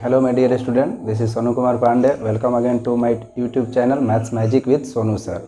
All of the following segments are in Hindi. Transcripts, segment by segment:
Hello my dear student, this is Sonu Kumar Pandey. Welcome again to my YouTube channel Maths Magic with Sonu sir.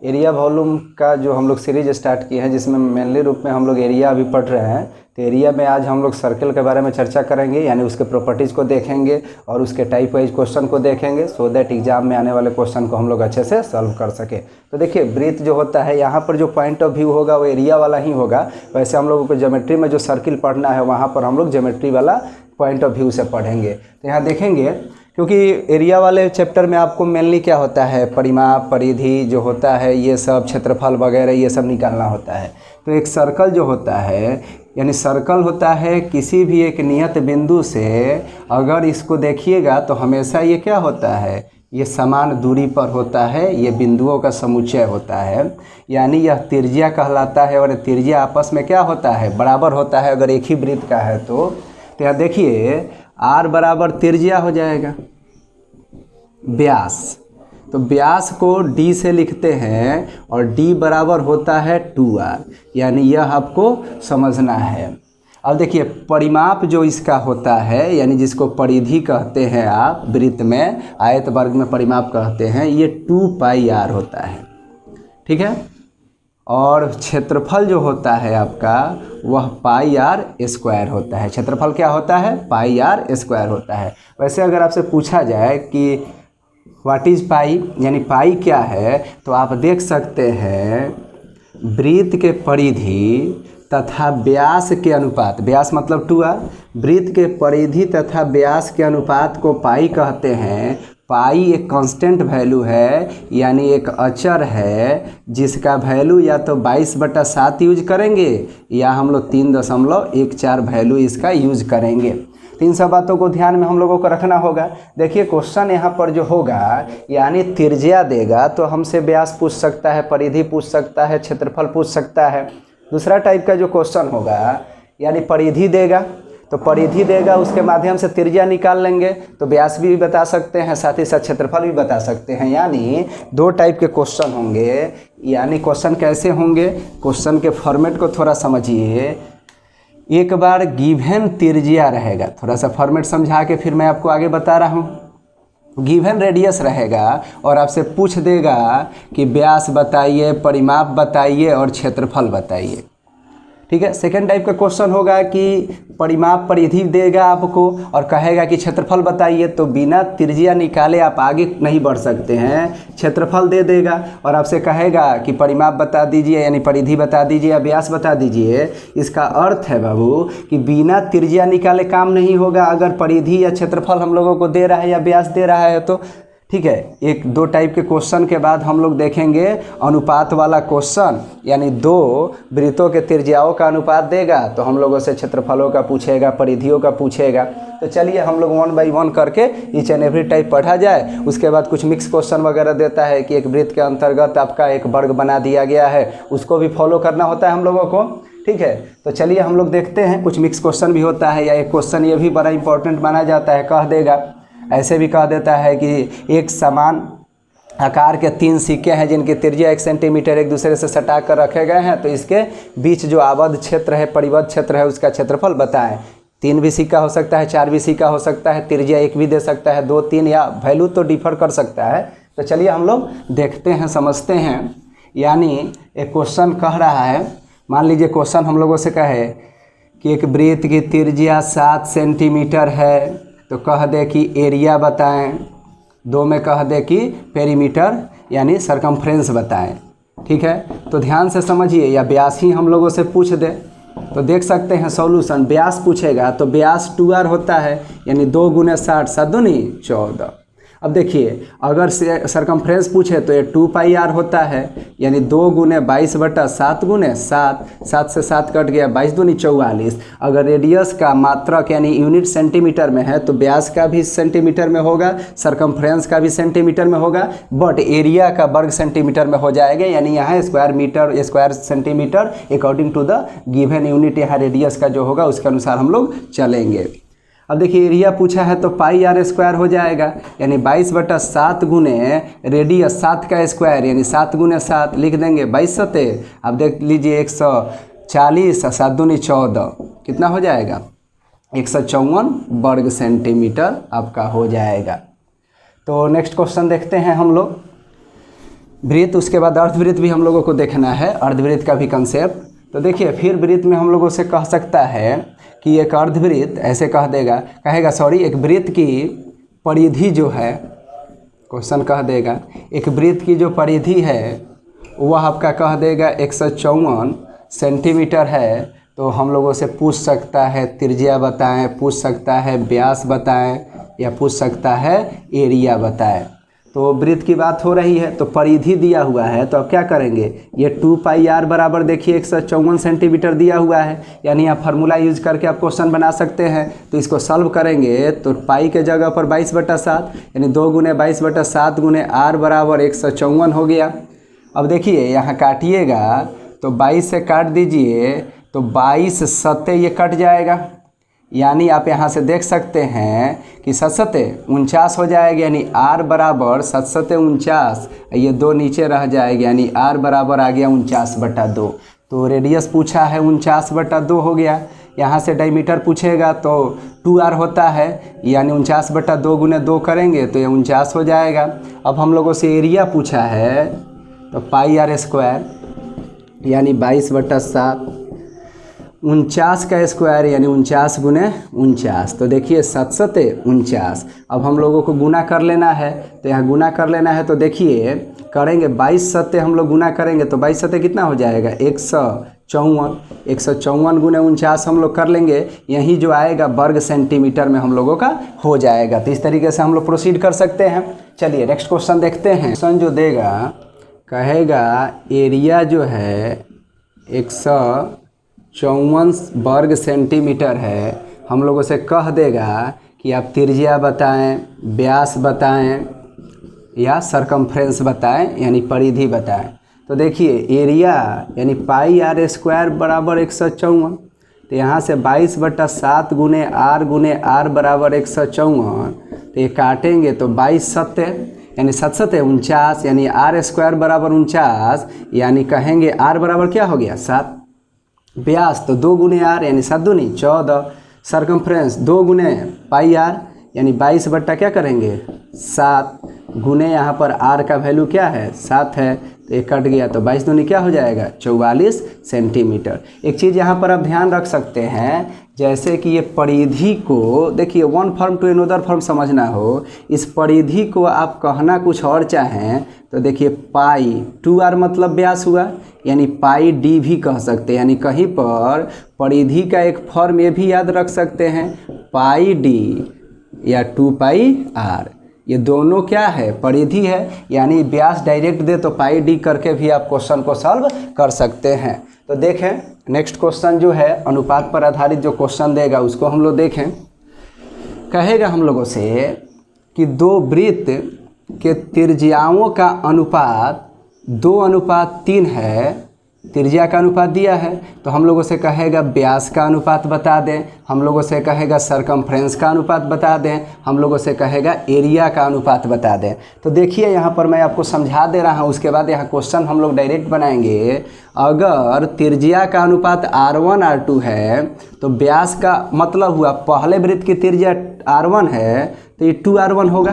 Area volume का जो हम लोग सीरीज स्टार्ट किए हैं जिसमें मेनली रूप में हम लोग एरिया अभी पढ़ रहे हैं। तो एरिया में आज हम लोग सर्कल के बारे में चर्चा करेंगे, यानी उसके प्रॉपर्टीज़ को देखेंगे और उसके टाइप वाइज क्वेश्चन को देखेंगे सो दैट एग्जाम में आने वाले क्वेश्चन को हम लोग अच्छे से सॉल्व कर सके। तो देखिए वृत्त जो होता है यहाँ पर जो पॉइंट ऑफ व्यू होगा वो एरिया वाला ही होगा। वैसे हम लोगों को ज्योमेट्री में जो सर्किल पढ़ना है वहाँ पर हम लोग ज्योमेट्री वाला पॉइंट ऑफ व्यू से पढ़ेंगे। तो यहाँ देखेंगे क्योंकि एरिया वाले चैप्टर में आपको मेनली क्या होता है, परिमाप, परिधि जो होता है ये सब, क्षेत्रफल वगैरह ये सब निकालना होता है। तो एक सर्कल जो होता है, यानी सर्कल होता है किसी भी एक नियत बिंदु से अगर इसको देखिएगा तो हमेशा ये क्या होता है, ये समान दूरी पर होता है, ये बिंदुओं का समुच्चय होता है, यानी यह त्रिज्या कहलाता है। और त्रिज्या आपस में क्या होता है, बराबर होता है अगर एक ही वृत्त का है तो यहाँ देखिए r बराबर त्रिज्या हो जाएगा व्यास। तो व्यास को d से लिखते हैं और d बराबर होता है 2r, यानी यह आपको समझना है। अब देखिए परिमाप जो इसका होता है, यानी जिसको परिधि कहते हैं आप वृत्त में, आयत वर्ग में परिमाप कहते हैं, ये 2πr होता है, ठीक है। और क्षेत्रफल जो होता है आपका वह πr² होता है। क्षेत्रफल क्या होता है, πr² होता है। वैसे अगर आपसे पूछा जाए कि व्हाट इज़ पाई, यानी पाई क्या है, तो आप देख सकते हैं वृत्त के परिधि तथा व्यास के अनुपात, व्यास मतलब 2r, वृत्त के परिधि तथा व्यास के अनुपात को पाई कहते हैं। पाई एक कांस्टेंट वैल्यू है, यानी एक अचर है जिसका वैल्यू या तो 22/7 यूज करेंगे या हम लोग 3.14 वैल्यू इसका यूज करेंगे। तो इन सब बातों को ध्यान में हम लोगों को रखना होगा। देखिए क्वेश्चन यहाँ पर जो होगा, यानी त्रिज्या देगा तो हमसे व्यास पूछ सकता है, परिधि पूछ सकता है, क्षेत्रफल पूछ सकता है। दूसरा टाइप का जो क्वेश्चन होगा, यानी परिधि देगा तो परिधि देगा, उसके माध्यम से त्रिज्या निकाल लेंगे तो व्यास भी बता सकते हैं, साथ ही साथ क्षेत्रफल भी बता सकते हैं। यानी दो टाइप के क्वेश्चन होंगे। यानी क्वेश्चन कैसे होंगे, क्वेश्चन के फॉर्मेट को थोड़ा समझिए। एक बार गिवन त्रिज्या रहेगा, थोड़ा सा फॉर्मेट समझा के फिर मैं आपको आगे बता रहा हूँ। गिवन रेडियस रहेगा और आपसे पूछ देगा कि व्यास बताइए, परिमाप बताइए और क्षेत्रफल बताइए, ठीक है। सेकेंड टाइप का क्वेश्चन होगा कि परिमाप परिधि देगा आपको और कहेगा कि क्षेत्रफल बताइए, तो बिना त्रिज्या निकाले आप आगे नहीं बढ़ सकते हैं। क्षेत्रफल दे देगा और आपसे कहेगा कि परिमाप बता दीजिए, यानी परिधि बता दीजिए या व्यास बता दीजिए। इसका अर्थ है बाबू कि बिना त्रिज्या निकाले काम नहीं होगा अगर परिधि या क्षेत्रफल हम लोगों को दे रहा है या व्यास दे रहा है तो, ठीक है। एक दो टाइप के क्वेश्चन के बाद हम लोग देखेंगे अनुपात वाला क्वेश्चन, यानी दो वृत्तों के त्रिज्याओं का अनुपात देगा तो हम लोगों से क्षेत्रफलों का पूछेगा, परिधियों का पूछेगा। तो चलिए हम लोग 1 बाई 1 करके ईच एंड एवरी टाइप पढ़ा जाए। उसके बाद कुछ मिक्स क्वेश्चन वगैरह देता है कि एक वृत्त के अंतर्गत आपका एक वर्ग बना दिया गया है, उसको भी फॉलो करना होता है हम लोगों को, ठीक है। तो चलिए हम लोग देखते हैं। कुछ मिक्स क्वेश्चन भी होता है, या एक क्वेश्चन ये भी बड़ा इंपॉर्टेंट माना जाता है, कह देगा, ऐसे भी कह देता है कि एक समान आकार के 3 सिक्के हैं जिनकी त्रिज्या 1 सेंटीमीटर एक दूसरे से सटा कर रखे गए हैं, तो इसके बीच जो आबद्ध क्षेत्र है, परिबद्ध क्षेत्र है, उसका क्षेत्रफल बताएं। 3 भी सिक्का हो सकता है, 4 भी सिक्का हो सकता है, त्रिज्या 1 भी दे सकता है, 2, 3 या वैल्यू तो डिफर कर सकता है। तो चलिए हम लोग देखते हैं, समझते हैं। यानी एक क्वेश्चन कह रहा है, मान लीजिए क्वेश्चन हम लोगों से कहे कि एक वृत्त की त्रिज्या 7 सेंटीमीटर है, तो कह दे कि एरिया बताएं। 2 में कह दे कि पेरीमीटर यानी सरकमफ्रेंस बताएं, ठीक है। तो ध्यान से समझिए, या व्यास ही हम लोगों से पूछ दे तो देख सकते हैं सॉल्यूशन। व्यास पूछेगा तो व्यास 2r होता है, यानी 2 × 60, 7 दूनी 14। अब देखिए अगर सरकमफ्रेंस पूछे तो ये 2πr होता है, यानी 2 × 22/7 × 7, 7 से 7 कट गया, 22 दूनी 44। अगर रेडियस का मात्रक यानी यूनिट सेंटीमीटर में है तो व्यास का भी सेंटीमीटर में होगा, सरकमफ्रेंस का भी सेंटीमीटर में होगा, बट एरिया का वर्ग सेंटीमीटर में हो जाएगा। यानी यहाँ square metre, square centimetre according to the given unit यहाँ रेडियस का जो होगा उसके अनुसार हम लोग चलेंगे। अब देखिए एरिया पूछा है तो πr² हो जाएगा, यानी 22/7 गुने रेडियस 7 का स्क्वायर, यानी 7 × 7 लिख देंगे 22 सते। अब देख लीजिए 140, 7 दूनी 14, कितना हो जाएगा 154 वर्ग सेंटीमीटर आपका हो जाएगा। तो नेक्स्ट क्वेश्चन देखते हैं हम लोग। वृत्त, उसके बाद अर्धवृत्त भी हम लोगों को देखना है, अर्धवृत्त का भी कंसेप्ट। तो देखिए फिर वृत्त में हम लोगों से कह सकता है कि एक अर्धवृत्त ऐसे कह देगा, कहेगा सॉरी, एक वृत्त की परिधि जो है, क्वेश्चन कह देगा एक वृत्त की जो परिधि है वह आपका कह देगा 154 सेंटीमीटर है। तो हम लोगों से पूछ सकता है त्रिज्या बताएं, पूछ सकता है व्यास बताएं, या पूछ सकता है एरिया बताएं। तो वृत्त की बात हो रही है तो परिधि दिया हुआ है, तो अब क्या करेंगे, ये 2πr बराबर देखिए 154 सेंटीमीटर दिया हुआ है, यानी आप फार्मूला यूज करके आप क्वेश्चन बना सकते हैं। तो इसको सॉल्व करेंगे तो पाई के जगह पर 22/7 यानी 2 गुने 22/7 गुने r बराबर 154 हो गया। अब देखिए यहाँ काटिएगा तो 22 से काट दीजिए तो 22 सत्ते ये कट जाएगा, यानी आप यहाँ से देख सकते हैं कि 7×7 हो जाएगा, यानी r बराबर 7×7 ये 2 नीचे रह जाएगा, यानी r बराबर आ गया 49/2। तो रेडियस पूछा है 49/2 हो गया। यहाँ से डायमीटर पूछेगा तो 2r होता है, यानी 49/2 गुने 2 करेंगे तो ये 49 हो जाएगा। अब हम लोगों से एरिया पूछा है तो πr² यानी 22/7, 49 का स्क्वायर यानी 49 गुने 49। तो देखिए 7×7 अब हम लोगों को गुना कर लेना है, तो यहाँ गुना कर लेना है। तो देखिए करेंगे 22 सत्ते हम लोग गुना करेंगे तो 22 सत्ते कितना हो जाएगा 154, 154 गुने 49 हम लोग कर लेंगे, यही जो आएगा वर्ग सेंटीमीटर में हम लोगों का हो जाएगा। तो इस तरीके से हम लोग प्रोसीड कर सकते हैं। चलिए नेक्स्ट क्वेश्चन देखते हैं। क्वेश्चन जो देगा कहेगा एरिया जो है 154 वर्ग सेंटीमीटर है, हम लोगों से कह देगा कि आप त्रिज्या बताएं, व्यास बताएं या सरकमफ्रेंस बताएं, यानी परिधि बताएं। तो देखिए एरिया यानी πr² बराबर 154, तो यहाँ से 22/7 गुने r बराबर 154, तो ये काटेंगे तो 22 सत्ते यानी 7×7 यानी r² बराबर 49, यानी कहेंगे r बराबर क्या हो गया 7। व्यास तो 2 गुने r यानी 7 दूनी 14, सरकमफ्रेंस 2 गुने πr यानी 22 बट्टा क्या करेंगे 7 गुने यहाँ पर r का वैल्यू क्या है 7 है, तो ये कट गया तो 22 दूनी क्या हो जाएगा 44 सेंटीमीटर। एक चीज़ यहाँ पर आप ध्यान रख सकते हैं, जैसे कि ये परिधि को देखिए one form to another form समझना हो, इस परिधि को आप कहना कुछ और चाहें तो देखिए पाई 2r मतलब व्यास हुआ, यानी πd भी कह सकते हैं, यानी कहीं पर परिधि का एक फॉर्म ये भी याद रख सकते हैं πd या 2πr, ये दोनों क्या है परिधि है, यानी व्यास डायरेक्ट दे तो πd करके भी आप क्वेश्चन को सॉल्व कर सकते हैं। तो देखें नेक्स्ट क्वेश्चन जो है अनुपात पर आधारित जो क्वेश्चन देगा उसको हम लोग देखें। कहेगा हम लोगों से कि 2 वृत्त के त्रिज्याओं का अनुपात 2:3 है, त्रिज्या का अनुपात दिया है, तो हम लोगों से कहेगा व्यास का अनुपात बता दें, हम लोगों से कहेगा सरकमफ्रेंस का अनुपात बता दें, हम लोगों से कहेगा एरिया का अनुपात बता दें। तो देखिए यहाँ पर मैं आपको समझा दे रहा हूँ, उसके बाद यहाँ क्वेश्चन हम लोग डायरेक्ट बनाएंगे। अगर त्रिज्या का अनुपात r1 r2 है तो व्यास का मतलब हुआ पहले वृत्त की त्रिज्या r1 है तो ये 2r1 होगा,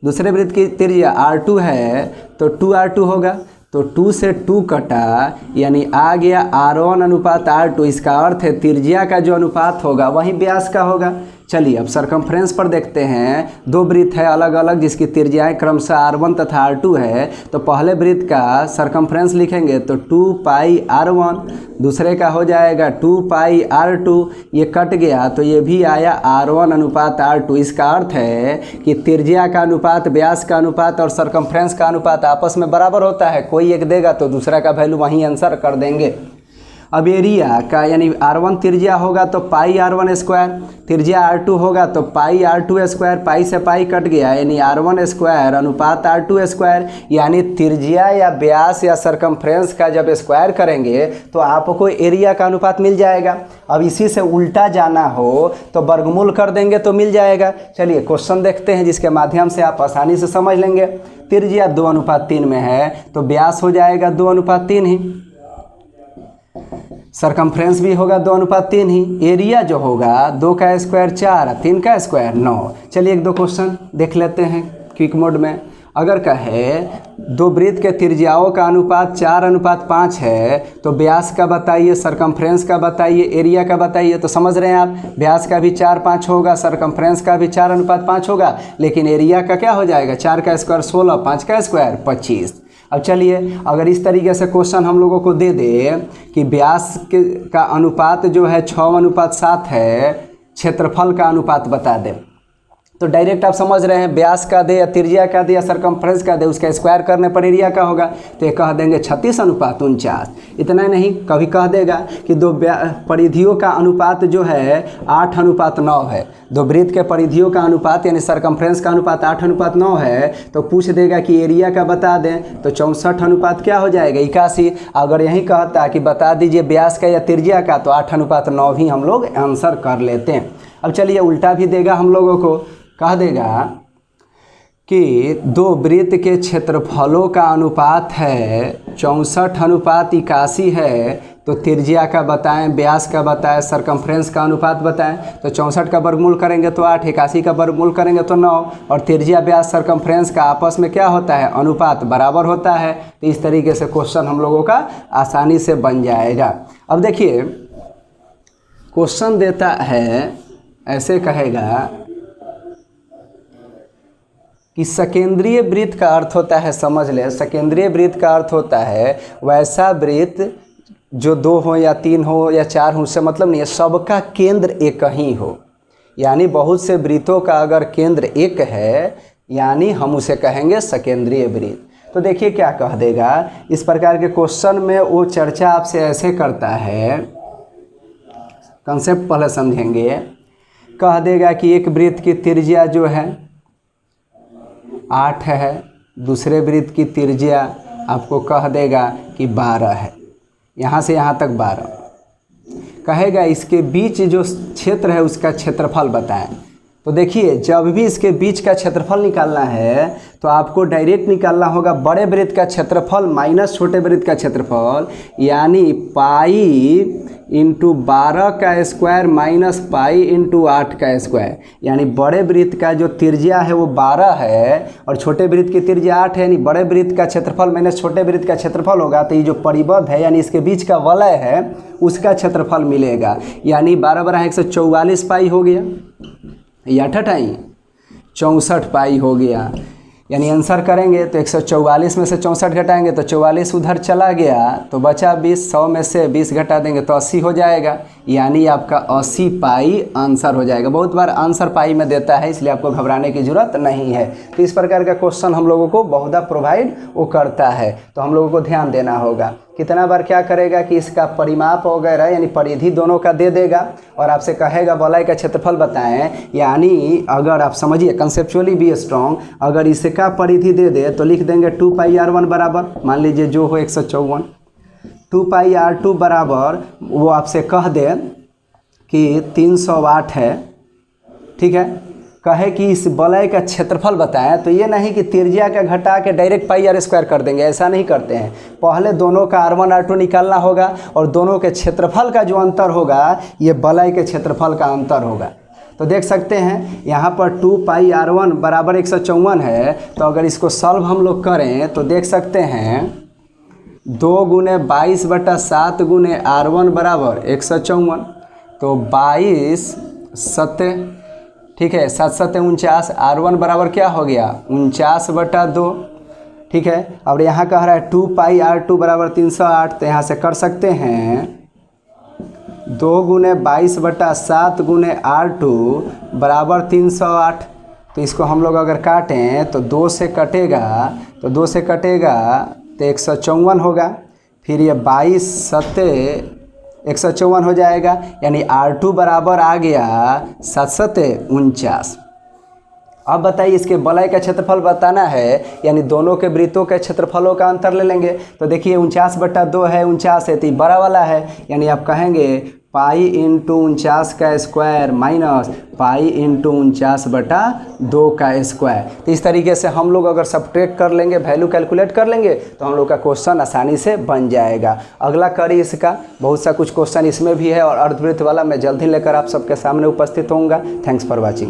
दूसरे वृत्त की त्रिज्या r2 है तो 2r2 होगा, तो 2 से 2 कटा यानी आ गया r1 अनुपात r2। इसका अर्थ है त्रिज्या का जो अनुपात होगा वही व्यास का होगा। चलिए अब सरकमफ्रेंस पर देखते हैं। 2 वृत्त है अलग अलग जिसकी त्रिज्याएं क्रमशः r1 तथा r2 है, तो पहले वृत्त का सरकमफ्रेंस लिखेंगे तो 2πr1, दूसरे का हो जाएगा 2πr2, ये कट गया तो ये भी आया r1 अनुपात r2। इसका अर्थ है कि त्रिज्या का अनुपात, व्यास का अनुपात और सरकमफ्रेंस का अनुपात आपस में बराबर होता है, कोई एक देगा तो दूसरा का वैल्यू वहीं आंसर कर देंगे। अब एरिया का यानी r1 त्रिज्या होगा तो πr1², त्रिज्या r2 होगा तो πr2², पाई से पाई कट गया यानी r1² अनुपात r2², यानी त्रिज्या या व्यास या सरकमफ्रेंस का जब स्क्वायर करेंगे तो आपको एरिया का अनुपात मिल जाएगा। अब इसी से उल्टा जाना हो तो वर्गमूल कर देंगे तो मिल जाएगा। चलिए क्वेश्चन देखते हैं जिसके माध्यम से आप आसानी से समझ लेंगे। त्रिज्या 2:3 में है तो व्यास हो जाएगा 2:3 ही। सरकमफ्रेंस भी होगा 2:3 ही। एरिया जो होगा 2 का स्क्वायर 4, 3 का स्क्वायर 9। चलिए एक दो क्वेश्चन देख लेते हैं क्विक मोड में। अगर कहे दो वृत्त के त्रिज्याओं का अनुपात 4:5 है तो व्यास का बताइए, सरकमफ्रेंस का बताइए, एरिया का बताइए। तो समझ रहे हैं आप, व्यास का भी 4-5 होगा, सरकमफ्रेंस का भी 4:5 होगा, लेकिन एरिया का क्या हो जाएगा, 4 का स्क्वायर 16, 5 का स्क्वायर 25। अब चलिए अगर इस तरीके से क्वेश्चन हम लोगों को दे दे कि व्यास का अनुपात जो है 6:7 है, क्षेत्रफल का अनुपात बता दे, तो डायरेक्ट आप समझ रहे हैं व्यास का दे या त्रिज्या का दे या सरकमफ्रेंस का दे, उसका स्क्वायर करने पर एरिया का होगा। तो ये कह देंगे 36:49। इतना नहीं, कभी कह देगा कि दो परिधियों का अनुपात जो है 8:9 है। दो वृत्त के परिधियों का अनुपात यानी सरकमफ्रेंस का अनुपात 8:9 है, तो पूछ देगा कि एरिया का बता दें, तो 64 क्या हो जाएगा 81। अगर यही कहता कि बता दीजिए व्यास का या त्रिज्या का, तो 8:9 ही हम लोग आंसर कर लेते हैं। अब चलिए उल्टा भी देगा हम लोगों को, कह देगा कि दो वृत्त के क्षेत्रफलों का अनुपात है 64:81 है, तो त्रिज्या का बताएं, व्यास का बताएं, सरकमफ्रेंस का अनुपात बताएं। तो 64 का वर्गमूल करेंगे तो 8, 81 का वर्गमूल करेंगे तो 9, और त्रिज्या व्यास सरकमफ्रेंस का आपस में क्या होता है, अनुपात बराबर होता है। तो इस तरीके से क्वेश्चन हम लोगों का आसानी से बन जाएगा। अब देखिए क्वेश्चन देता है, ऐसे कहेगा कि सकेंद्रीय वृत्त का अर्थ होता है, समझ लें, सकेंद्रीय वृत्त का अर्थ होता है वैसा वृत्त जो 2 हो या 3 हो या 4 हो, उससे मतलब नहीं है, सबका केंद्र एक ही हो। यानी बहुत से वृत्तों का अगर केंद्र एक है, यानी हम उसे कहेंगे सकेंद्रीय वृत्त। तो देखिए क्या कह देगा, इस प्रकार के क्वेश्चन में वो चर्चा आपसे ऐसे करता है, कंसेप्ट पहले समझेंगे। कह देगा कि एक वृत्त की त्रिज्या जो है 8 है, दूसरे वृत्त की त्रिज्या आपको कह देगा कि 12 है, यहाँ से यहाँ तक 12। कहेगा इसके बीच जो क्षेत्र है उसका क्षेत्रफल बताएं। तो देखिए जब भी इसके बीच का क्षेत्रफल निकालना है तो आपको डायरेक्ट निकालना होगा बड़े वृत्त का क्षेत्रफल माइनस छोटे वृत्त का क्षेत्रफल, यानी पाई इंटू 12 का स्क्वायर माइनस पाई इंटू 8 का स्क्वायर। यानी बड़े वृत्त का जो त्रिज्या है वो 12 है और छोटे वृत्त की त्रिज्या 8 है, यानी बड़े वृत्त का क्षेत्रफल माइनस छोटे वृत्त का क्षेत्रफल होगा। तो ये जो परिबद्ध है यानी इसके बीच का वलय है उसका क्षेत्रफल मिलेगा, यानी 12×144 पाई हो गया, या 8 64 पाई हो गया। यानी आंसर करेंगे तो 144 में से 64 घटाएंगे तो 44 उधर चला गया तो बचा 20, 100 में से 20 घटा देंगे तो 80 हो जाएगा, यानी आपका 80 पाई आंसर हो जाएगा। बहुत बार आंसर पाई में देता है, इसलिए आपको घबराने की ज़रूरत नहीं है। तो इस प्रकार का क्वेश्चन हम लोगों को बहुधा प्रोवाइड वो करता है, तो हम लोगों को ध्यान देना होगा। कितना बार क्या करेगा कि इसका परिमाप वगैरह यानी परिधि दोनों का दे देगा और आपसे कहेगा वलय का क्षेत्रफल बताएं। यानी अगर आप समझिए कंसेप्चुअली बी स्ट्रॉन्ग, अगर इसका परिधि दे दे तो लिख देंगे 2πr1 बराबर, मान लीजिए जो हो 154, 2πr2 बराबर वो आपसे कह दे कि 308 है, ठीक है। कहे कि इस वलय का क्षेत्रफल बताएं, तो ये नहीं कि त्रिज्या का घटा के डायरेक्ट पाई आर स्क्वायर कर देंगे, ऐसा नहीं करते हैं। पहले दोनों का r1 r2 निकालना होगा और दोनों के क्षेत्रफल का जो अंतर होगा ये वलय के क्षेत्रफल का अंतर होगा। तो देख सकते हैं यहाँ पर 2πr1 बराबर 154 है, तो अगर इसको सॉल्व हम लोग करें तो देख सकते हैं 2 × 22/7 × r1 बराबर 154, तो 22 7, ठीक है, 7 7 49, r1 बराबर क्या हो गया 49/2, ठीक है। और यहाँ कह रहा है 2πr2 बराबर 308, तो यहाँ से कर सकते हैं 2 × 22/7 × r2 बराबर 308। तो इसको हम लोग अगर काटें तो 2 से कटेगा, तो 2 से कटेगा तो 154 होगा, फिर ये 22 7 154 हो जाएगा, यानी r2 बराबर आ गया 7 7 49। अब बताइए इसके वलय का क्षेत्रफल बताना है, यानी दोनों के वृत्तों के क्षेत्रफलों का अंतर ले लेंगे। तो देखिए 49/2 है, 49 है तो ये बड़ा वाला है, यानी आप कहेंगे पाई इंटू 49 का स्क्वायर माइनस पाई इंटू 49/2 का स्क्वायर। तो इस तरीके से हम लोग अगर सब्ट्रैक्ट कर लेंगे, वैल्यू कैलकुलेट कर लेंगे तो हम लोग का क्वेश्चन आसानी से बन जाएगा। अगला करी इसका, बहुत सा कुछ क्वेश्चन इसमें भी है और अर्धवृत्त वाला मैं जल्द ही लेकर आप सबके सामने उपस्थित होऊंगा। Thanks for watching.